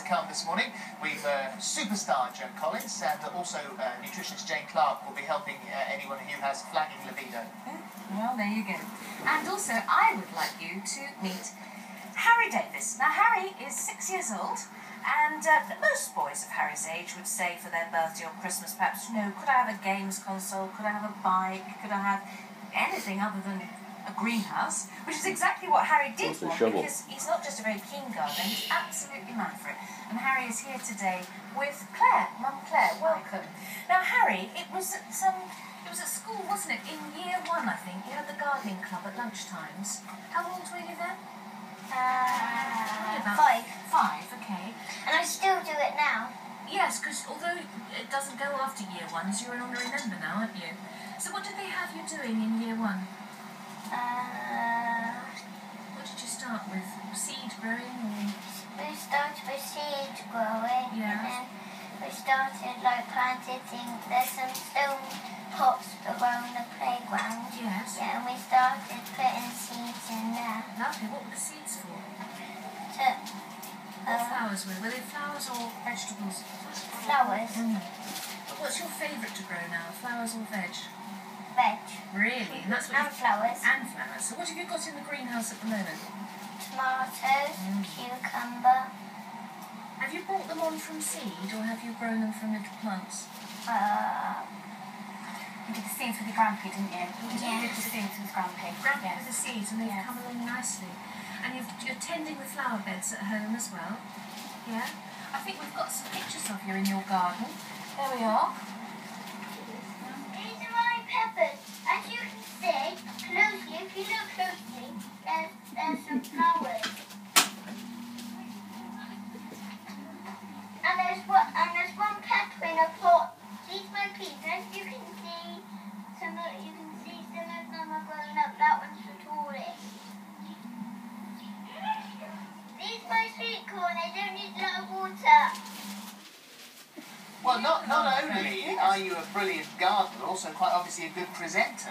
come this morning. We've superstar Joan Collins and also nutritionist Jane Clark will be helping anyone who has flagging libido. Well, there you go. And also, I would like you to meet Harry Davis. Now, Harry is 6 years old, and most boys of Harry's age would say for their birthday or Christmas, perhaps, you know, could I have a games console, could I have a bike, could I have anything other than a greenhouse, which is exactly what Harry did want, because he's not just a very keen gardener, he's absolutely mad for it. And Harry is here today with Claire. Mum Claire, welcome. Now, Harry, it was at school, wasn't it? In year 1, I think, you had the gardening club at lunchtimes. How old were you then? 5. 5, okay. And I still do it now. Yes, because although it doesn't go after year 1s, you're an honorary member now, aren't you? So what did they have you doing in year 1? What did you start with? Seed growing or? We started with seed growing, Yeah. and then we started like planting things. There's some stone pots around the playground. Yes. Yeah, and we started putting seeds in there. Lovely. What were the seeds for? To, What flowers were they? Flowers or vegetables? flowers. But what's your favourite to grow now? Flowers or veg? Veg. Really? And that's what And flowers. And flowers. So what have you got in the greenhouse at the moment? Tomatoes, cucumber, Have you brought them on from seed or have you grown them from little plants? You did the seeds with your grandpa, didn't you? You Yeah. did the seeds with grandpa. Grandpa Yes. with the seeds and they've Yes. come along nicely. And you're tending the flower beds at home as well. Yeah? I think we've got some pictures of you in your garden. There we are. These are my peppers. As you can see, closely, if you look closely, there's some flowers. And there's one pepper in a pot. These my peas. As you can see, some of them are growing up. That one's the tallest. These my sweet corn. They don't need a lot of water. Well, not only are you a brilliant gardener, also quite obviously a good presenter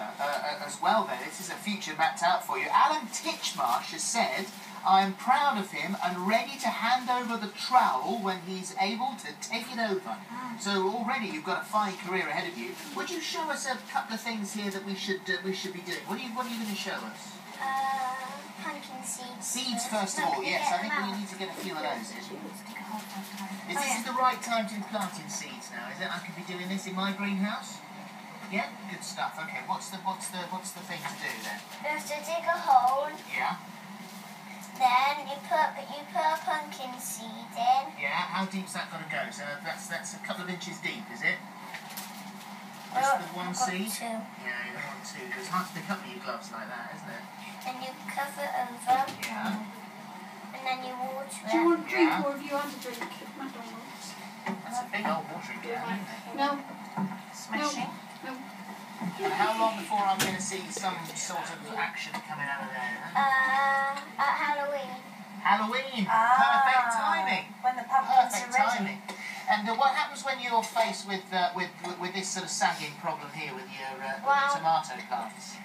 as well there. This is a future mapped out for you. Alan Titchmarsh has said, I am proud of him and ready to hand over the trowel when he's able to take it over. So already you've got a fine career ahead of you. Would you show us a couple of things here that we should be doing? What are you going to show us? Pumpkin seeds. Seeds first of all, yes. I think we need to get a feel of those. Is this the right time to be planting seeds now? Is it? I could be doing this in my greenhouse. Yeah, good stuff. Okay, what's the thing to do then? You have to dig a hole. Yeah. Then you put a pumpkin seed in. Yeah. How deep's that got to go? So that's a couple of inches deep, is it? Just Well, the one I've got seed? 2. Yeah, you don't want two. It's hard to pick up with your gloves like that, isn't it? Then you cover it over. Yeah. And then you water it. Do you want a drink Yeah. or have you had a drink at McDonald's? That's a big old watering can, isn't it? No. Smashing. No. And how long before I'm going to see some sort of action coming out of there? At Halloween. Halloween! Perfect timing! When the pumpkins Perfect are ready. timing. And what happens when you're faced with this sort of sagging problem here with your tomato plants?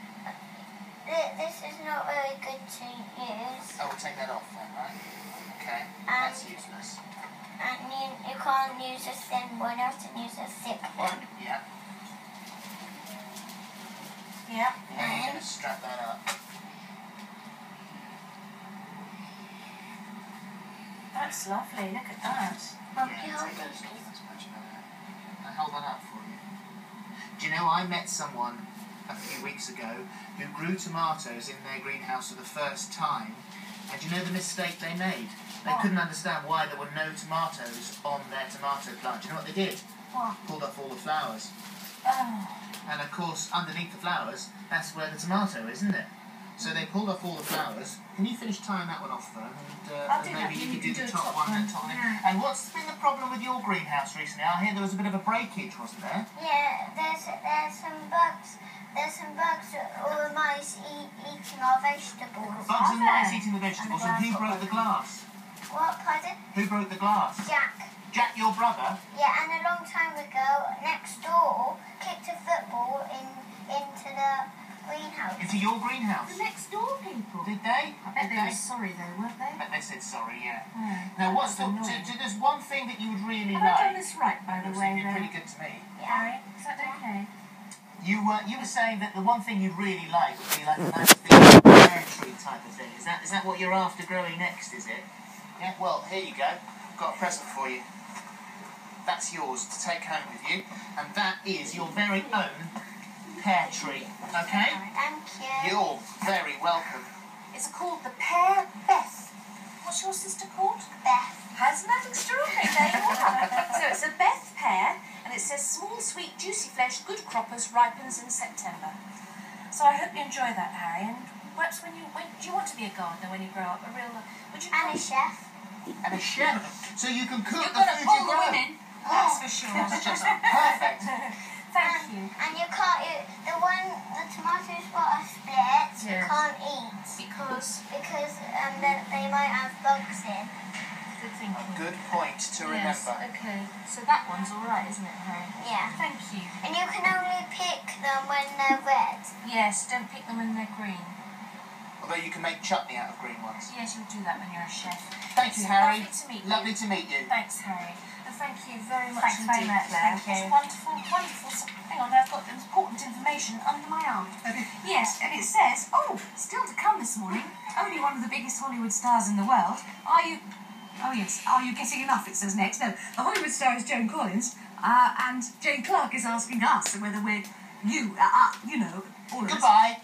This is not very good to use. Oh, we'll take that off then, right? Okay, that's useless. And you can't use a thin one, you have to use a thick one. Yeah. Yeah. And you're going to strap that up. That's lovely. Look at that. Yeah, take those off. That's much better. I'll hold that up for you. Do you know, I met someone a few weeks ago who grew tomatoes in their greenhouse for the first time, and do you know the mistake they made? They couldn't understand why there were no tomatoes on their tomato plant. Do you know what they did? What? Pulled off all the flowers. Oh. And of course, underneath the flowers, that's where the tomato is, isn't it? So they pulled off all the flowers. Can you finish tying that one off, Fern? I'll And do maybe that. you You could do can the do a top top one and one. top one. Yeah. And what's been the problem with your greenhouse recently? I hear there was a bit of a breakage, wasn't there? Yeah, there's some bugs. There's some bugs or mice eating our vegetables. Bugs and there? mice eating the vegetables. And who broke the glass? What, pardon? Who broke the glass? Jack. Jack, your brother? Yeah, and a long time ago, next door, kicked a football into the greenhouse. Into your greenhouse. The next door people. Did they? I bet they were sorry though, weren't they? But they said sorry, yeah. Oh, Now, what's the? that's annoying. There's one thing that you would really Have I done like. this right, by the way, You'd be though? pretty good to me. Harry, is that okay? You were saying that the one thing you'd really like would be like a nice big pear tree type of thing. Is that what you're after growing next? Is it? Yeah. Well, here you go. Got a present for you. That's yours to take home with you, and that is your very own pear tree. Okay? Thank you. You're very welcome. It's called the Pear Beth. What's your sister called? Beth. Isn't that extraordinary? There you are. So it's a Beth pear, and it says small, sweet, juicy flesh, good croppers, ripens in September. So I hope you enjoy that, Harry. And perhaps when do you want to be a gardener when you grow up? Would you And a chef. And a chef, so you can cook You're the going to food pull you the grow. women. That's for sure. That's just perfect. Thank you. And you can't eat the tomatoes got a split. You Yes. can't eat Because because they might have bugs in. good thinking. Good point to Yes, remember. okay. So that one's all right, isn't it, Harry? Yeah. Thank you. And you can only pick them when they're red. Yes, don't pick them when they're green. Although you can make chutney out of green ones. Yes, you'll do that when you're a chef. Thank you, It's Harry. Lovely to meet you. Lovely to meet you. Thanks, Harry. And thank you very much Thanks very indeed, much, Claire. thank you. It's wonderful, wonderful. Hang on, I've got important information under my arm. Yes, and it says, still to come this morning, only one of the biggest Hollywood stars in the world. Are you getting enough, it says next. No, the Hollywood star is Joan Collins, and Jane Clark is asking us whether we're, all of us. Goodbye.